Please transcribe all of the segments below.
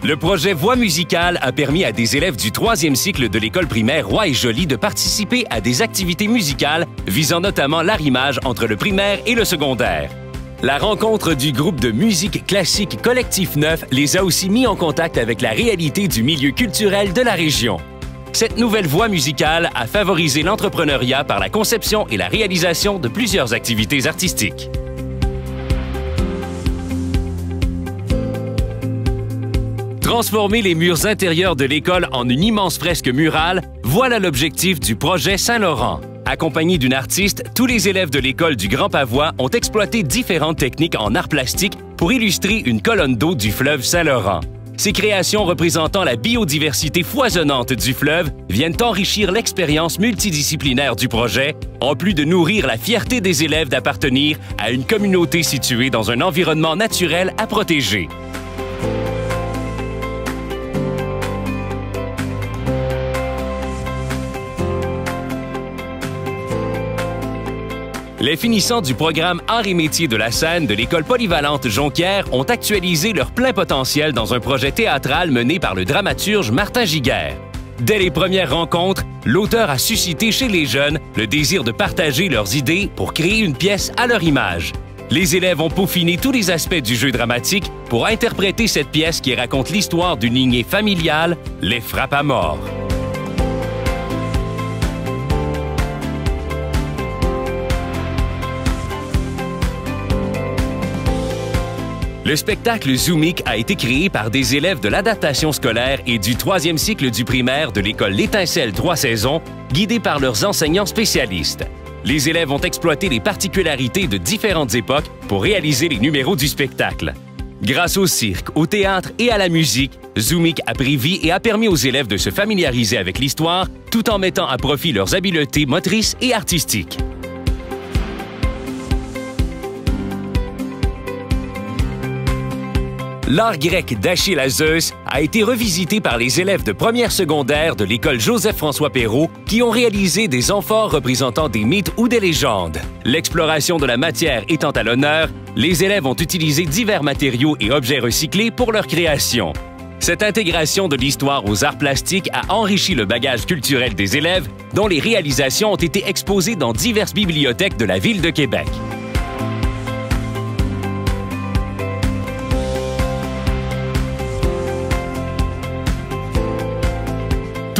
Le projet Voix musicale a permis à des élèves du 3e cycle de l'école primaire Roy et Joly de participer à des activités musicales visant notamment l'arrimage entre le primaire et le secondaire. La rencontre du groupe de musique classique Collectif Neuf les a aussi mis en contact avec la réalité du milieu culturel de la région. Cette nouvelle voie musicale a favorisé l'entrepreneuriat par la conception et la réalisation de plusieurs activités artistiques. Transformer les murs intérieurs de l'école en une immense fresque murale, voilà l'objectif du projet Saint-Laurent. Accompagnés d'une artiste, tous les élèves de l'école du Grand Pavois ont exploité différentes techniques en art plastique pour illustrer une colonne d'eau du fleuve Saint-Laurent. Ces créations représentant la biodiversité foisonnante du fleuve viennent enrichir l'expérience multidisciplinaire du projet, en plus de nourrir la fierté des élèves d'appartenir à une communauté située dans un environnement naturel à protéger. Les finissants du programme Arts et métiers de la scène de l'école polyvalente Jonquière ont actualisé leur plein potentiel dans un projet théâtral mené par le dramaturge Martin Giguère. Dès les premières rencontres, l'auteur a suscité chez les jeunes le désir de partager leurs idées pour créer une pièce à leur image. Les élèves ont peaufiné tous les aspects du jeu dramatique pour interpréter cette pièce qui raconte l'histoire d'une lignée familiale, les frappe à mort. Le spectacle Zoomique a été créé par des élèves de l'adaptation scolaire et du 3e cycle du primaire de l'école L'Étincelle 3 saisons, guidés par leurs enseignants spécialistes. Les élèves ont exploité les particularités de différentes époques pour réaliser les numéros du spectacle. Grâce au cirque, au théâtre et à la musique, Zoomique a pris vie et a permis aux élèves de se familiariser avec l'histoire tout en mettant à profit leurs habiletés motrices et artistiques. L'art grec d'Achille à Zeus a été revisité par les élèves de première secondaire de l'école Joseph-François Perrault qui ont réalisé des amphores représentant des mythes ou des légendes. L'exploration de la matière étant à l'honneur, les élèves ont utilisé divers matériaux et objets recyclés pour leur création. Cette intégration de l'histoire aux arts plastiques a enrichi le bagage culturel des élèves, dont les réalisations ont été exposées dans diverses bibliothèques de la ville de Québec.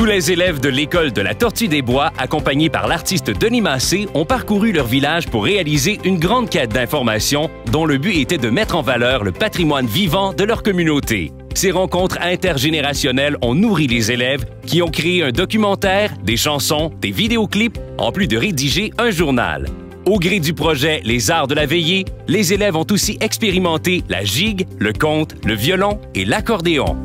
Tous les élèves de l'école de la Tortue des Bois, accompagnés par l'artiste Denis Massé, ont parcouru leur village pour réaliser une grande quête d'informations dont le but était de mettre en valeur le patrimoine vivant de leur communauté. Ces rencontres intergénérationnelles ont nourri les élèves qui ont créé un documentaire, des chansons, des vidéoclips, en plus de rédiger un journal. Au gré du projet Les Arts de la Veillée, les élèves ont aussi expérimenté la gigue, le conte, le violon et l'accordéon.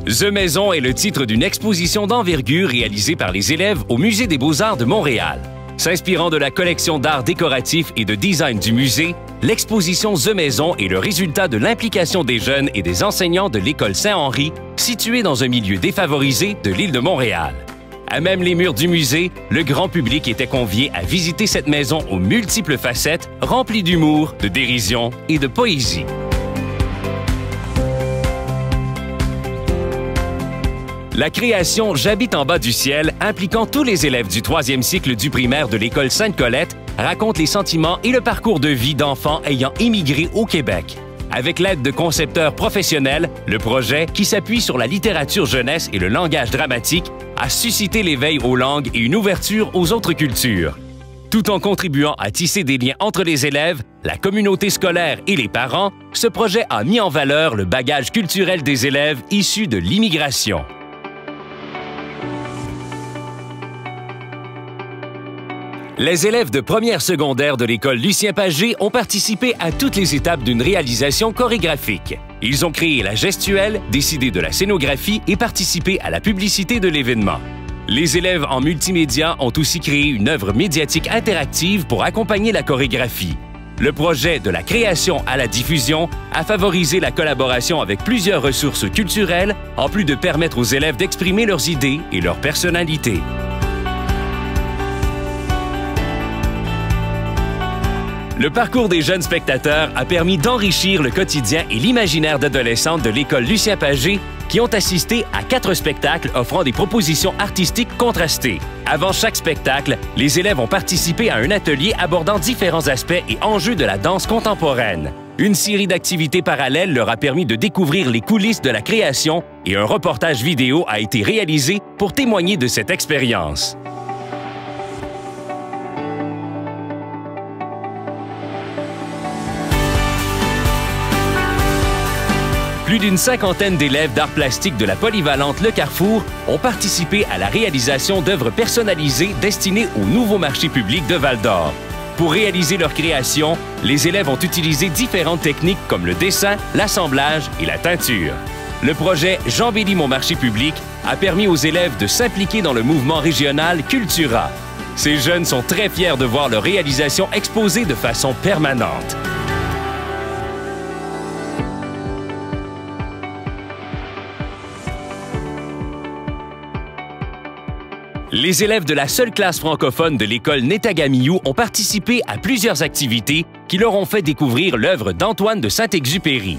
The Maison est le titre d'une exposition d'envergure réalisée par les élèves au Musée des Beaux-Arts de Montréal. S'inspirant de la collection d'art décoratif et de design du musée, l'exposition The Maison est le résultat de l'implication des jeunes et des enseignants de l'école Saint-Henri, située dans un milieu défavorisé de l'île de Montréal. À même les murs du musée, le grand public était convié à visiter cette maison aux multiples facettes, remplie d'humour, de dérision et de poésie. La création J'habite en bas du ciel, impliquant tous les élèves du 3e cycle du primaire de l'école Sainte-Colette, raconte les sentiments et le parcours de vie d'enfants ayant immigré au Québec. Avec l'aide de concepteurs professionnels, le projet, qui s'appuie sur la littérature jeunesse et le langage dramatique, a suscité l'éveil aux langues et une ouverture aux autres cultures. Tout en contribuant à tisser des liens entre les élèves, la communauté scolaire et les parents, ce projet a mis en valeur le bagage culturel des élèves issus de l'immigration. Les élèves de première secondaire de l'école Lucien Pagé ont participé à toutes les étapes d'une réalisation chorégraphique. Ils ont créé la gestuelle, décidé de la scénographie et participé à la publicité de l'événement. Les élèves en multimédia ont aussi créé une œuvre médiatique interactive pour accompagner la chorégraphie. Le projet de la création à la diffusion a favorisé la collaboration avec plusieurs ressources culturelles, en plus de permettre aux élèves d'exprimer leurs idées et leur personnalité. Le parcours des jeunes spectateurs a permis d'enrichir le quotidien et l'imaginaire d'adolescentes de l'école Lucien Pagé qui ont assisté à 4 spectacles offrant des propositions artistiques contrastées. Avant chaque spectacle, les élèves ont participé à un atelier abordant différents aspects et enjeux de la danse contemporaine. Une série d'activités parallèles leur a permis de découvrir les coulisses de la création et un reportage vidéo a été réalisé pour témoigner de cette expérience. Plus d'une 50aine d'élèves d'arts plastiques de la polyvalente Le Carrefour ont participé à la réalisation d'œuvres personnalisées destinées au nouveau marché public de Val-d'Or. Pour réaliser leur création, les élèves ont utilisé différentes techniques comme le dessin, l'assemblage et la teinture. Le projet « J'embellis mon marché public » a permis aux élèves de s'impliquer dans le mouvement régional Cultura. Ces jeunes sont très fiers de voir leur réalisation exposée de façon permanente. Les élèves de la seule classe francophone de l'école Nétagamiyou ont participé à plusieurs activités qui leur ont fait découvrir l'œuvre d'Antoine de Saint-Exupéry.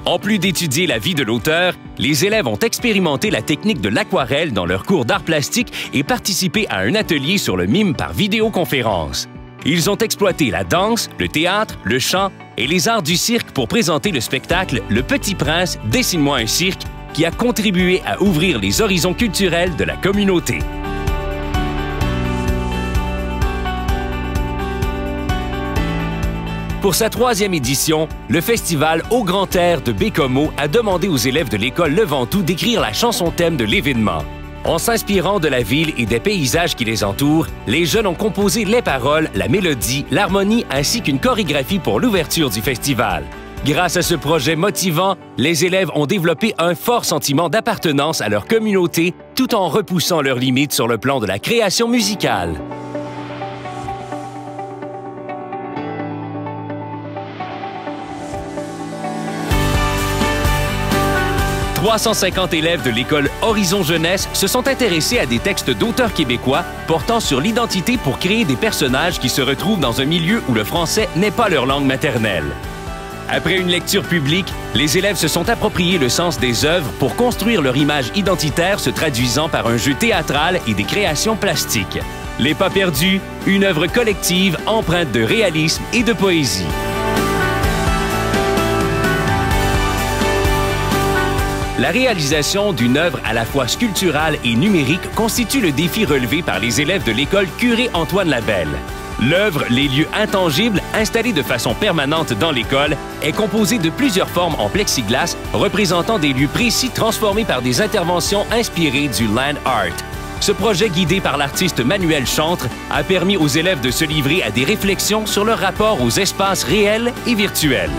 En plus d'étudier la vie de l'auteur, les élèves ont expérimenté la technique de l'aquarelle dans leur cours d'art plastique et participé à un atelier sur le mime par vidéoconférence. Ils ont exploité la danse, le théâtre, le chant et les arts du cirque pour présenter le spectacle « Le Petit Prince, dessine-moi un cirque » qui a contribué à ouvrir les horizons culturels de la communauté. Pour sa 3e édition, le festival Au Grand Air de Bécomo a demandé aux élèves de l'école Le Ventoux d'écrire la chanson-thème de l'événement. En s'inspirant de la ville et des paysages qui les entourent, les jeunes ont composé les paroles, la mélodie, l'harmonie ainsi qu'une chorégraphie pour l'ouverture du festival. Grâce à ce projet motivant, les élèves ont développé un fort sentiment d'appartenance à leur communauté tout en repoussant leurs limites sur le plan de la création musicale. 350 élèves de l'école Horizon Jeunesse se sont intéressés à des textes d'auteurs québécois portant sur l'identité pour créer des personnages qui se retrouvent dans un milieu où le français n'est pas leur langue maternelle. Après une lecture publique, les élèves se sont appropriés le sens des œuvres pour construire leur image identitaire se traduisant par un jeu théâtral et des créations plastiques. Les Pas perdus, une œuvre collective empreinte de réalisme et de poésie. La réalisation d'une œuvre à la fois sculpturale et numérique constitue le défi relevé par les élèves de l'école Curé Antoine Labelle. L'œuvre « Les lieux intangibles », installée de façon permanente dans l'école, est composée de plusieurs formes en plexiglas représentant des lieux précis transformés par des interventions inspirées du land art. Ce projet guidé par l'artiste Manuel Chantre a permis aux élèves de se livrer à des réflexions sur leur rapport aux espaces réels et virtuels.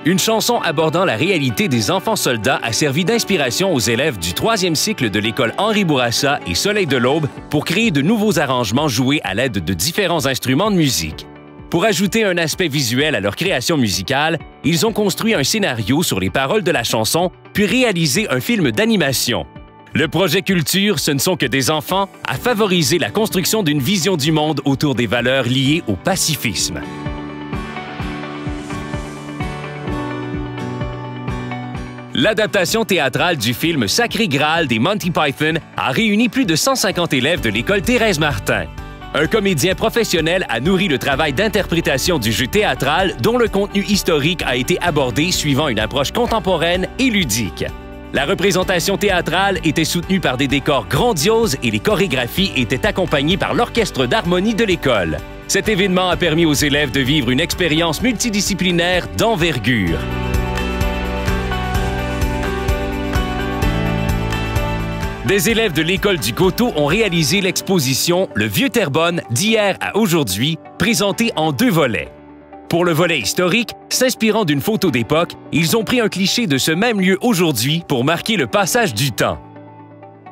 Une chanson abordant la réalité des enfants soldats a servi d'inspiration aux élèves du 3e cycle de l'école Henri Bourassa et Soleil de l'Aube pour créer de nouveaux arrangements joués à l'aide de différents instruments de musique. Pour ajouter un aspect visuel à leur création musicale, ils ont construit un scénario sur les paroles de la chanson, puis réalisé un film d'animation. Le projet Culture, ce ne sont que des enfants, a favorisé la construction d'une vision du monde autour des valeurs liées au pacifisme. L'adaptation théâtrale du film Sacré Graal des Monty Python a réuni plus de 150 élèves de l'école Thérèse Martin. Un comédien professionnel a nourri le travail d'interprétation du jeu théâtral dont le contenu historique a été abordé suivant une approche contemporaine et ludique. La représentation théâtrale était soutenue par des décors grandioses et les chorégraphies étaient accompagnées par l'orchestre d'harmonie de l'école. Cet événement a permis aux élèves de vivre une expérience multidisciplinaire d'envergure. Des élèves de l'école du Coteau ont réalisé l'exposition « Le Vieux Terrebonne d'hier à aujourd'hui » présentée en 2 volets. Pour le volet historique, s'inspirant d'une photo d'époque, ils ont pris un cliché de ce même lieu aujourd'hui pour marquer le passage du temps.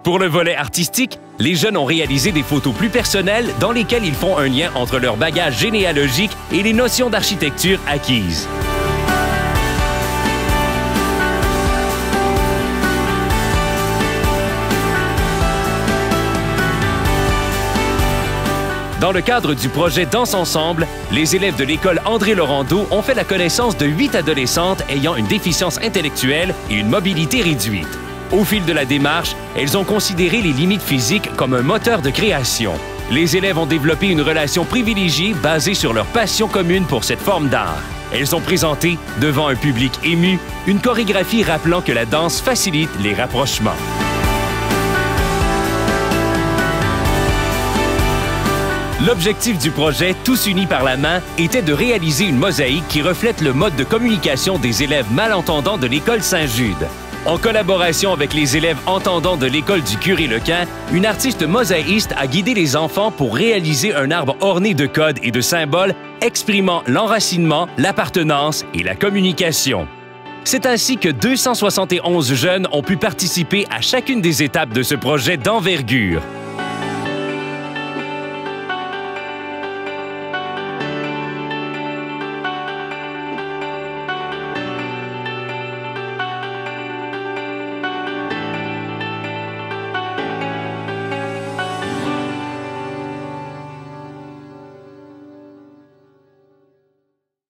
Pour le volet artistique, les jeunes ont réalisé des photos plus personnelles dans lesquelles ils font un lien entre leur bagage généalogique et les notions d'architecture acquises. Dans le cadre du projet Danse ensemble, les élèves de l'école André Laurendeau ont fait la connaissance de 8 adolescentes ayant une déficience intellectuelle et une mobilité réduite. Au fil de la démarche, elles ont considéré les limites physiques comme un moteur de création. Les élèves ont développé une relation privilégiée basée sur leur passion commune pour cette forme d'art. Elles ont présenté, devant un public ému, une chorégraphie rappelant que la danse facilite les rapprochements. L'objectif du projet Tous unis par la main était de réaliser une mosaïque qui reflète le mode de communication des élèves malentendants de l'école Saint-Jude. En collaboration avec les élèves entendants de l'école du Curé-Lequin, une artiste mosaïste a guidé les enfants pour réaliser un arbre orné de codes et de symboles exprimant l'enracinement, l'appartenance et la communication. C'est ainsi que 271 jeunes ont pu participer à chacune des étapes de ce projet d'envergure.